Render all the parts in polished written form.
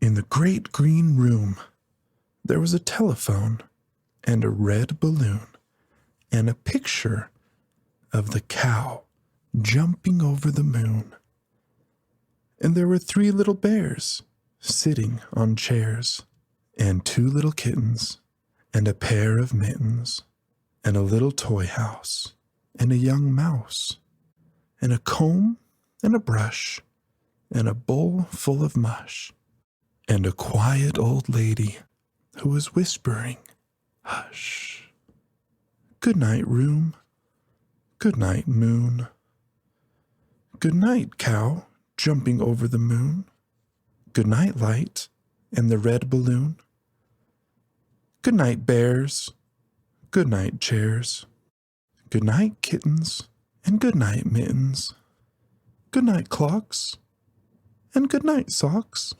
In the great green room, there was a telephone and a red balloon and a picture of the cow jumping over the moon. And there were 3 little bears sitting on chairs, and 2 little kittens, and a pair of mittens, and a little toy house, and a young mouse, and a comb and a brush, and a bowl full of mush, and a quiet old lady who was whispering, "Hush. Good night, room. Good night, moon. Good night, cow jumping over the moon. Good night, light and the red balloon. Good night, bears. Good night, chairs. Good night, kittens, and good night, mittens. Good night, clocks, and good night, socks.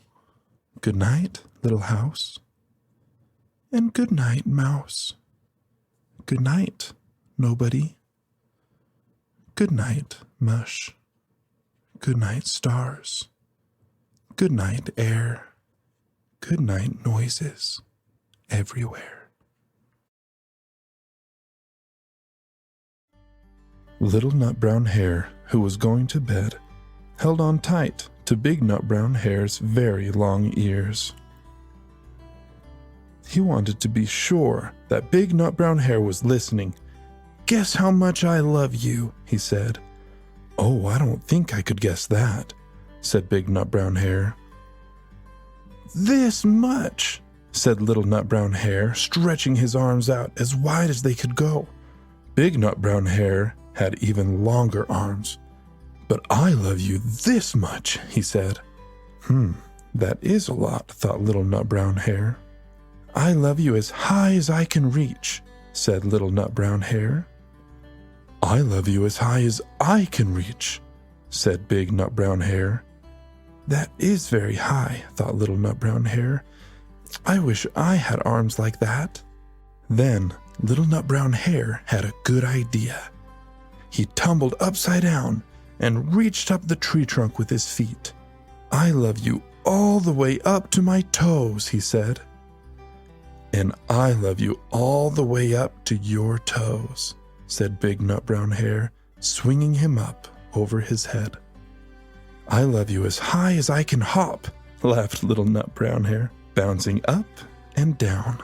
Good night, little house, and good night, mouse. Good night, nobody. Good night, mush. Good night, stars. Good night, air. Good night, noises everywhere." Little Nut Brown Hare, who was going to bed, held on tight to Big Nut Brown Hare's very long ears. He wanted to be sure that Big Nut Brown Hare was listening. "Guess how much I love you," he said. "Oh, I don't think I could guess that," said Big Nut Brown Hare. "This much," said Little Nut Brown Hare, stretching his arms out as wide as they could go. Big Nut Brown Hare had even longer arms. "But I love you this much," he said. That is a lot," thought Little Nut Brown Hare. "I love you as high as I can reach," said Little Nut Brown Hare. "I love you as high as I can reach," said Big Nut Brown Hare. "That is very high," thought Little Nut Brown Hare. "I wish I had arms like that." Then Little Nut Brown Hare had a good idea. He tumbled upside down and reached up the tree trunk with his feet. "I love you all the way up to my toes," he said. "And I love you all the way up to your toes," said Big Nut Brown Hare, swinging him up over his head. "I love you as high as I can hop," laughed Little Nut Brown Hare, bouncing up and down.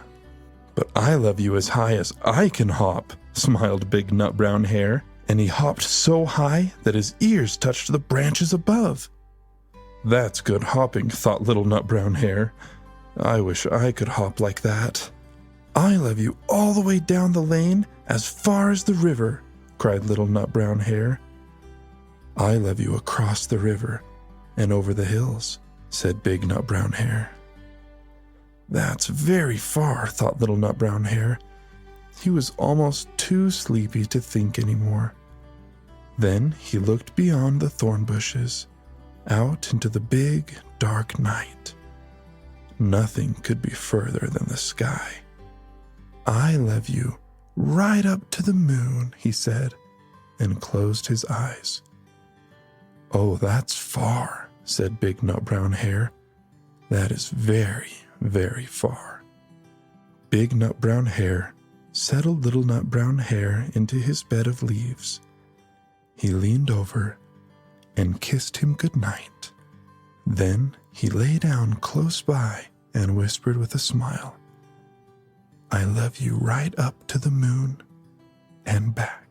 "But I love you as high as I can hop," smiled Big Nut Brown Hare, and he hopped so high that his ears touched the branches above. "That's good hopping," thought Little Nut Brown Hare. "I wish I could hop like that." "I love you all the way down the lane as far as the river," cried Little Nut Brown Hare. "I love you across the river and over the hills," said Big Nut Brown Hare. "That's very far," thought Little Nut Brown Hare. He was almost too sleepy to think anymore. Then he looked beyond the thorn bushes, out into the big, dark night. Nothing could be further than the sky. "I love you right up to the moon," he said, and closed his eyes. "Oh, that's far," said Big Nut Brown Hare. "That is very, very far." Big Nut Brown Hare settled Little Nut Brown Hare into his bed of leaves. He leaned over and kissed him good night. Then he lay down close by and whispered with a smile, "I love you right up to the moon and back."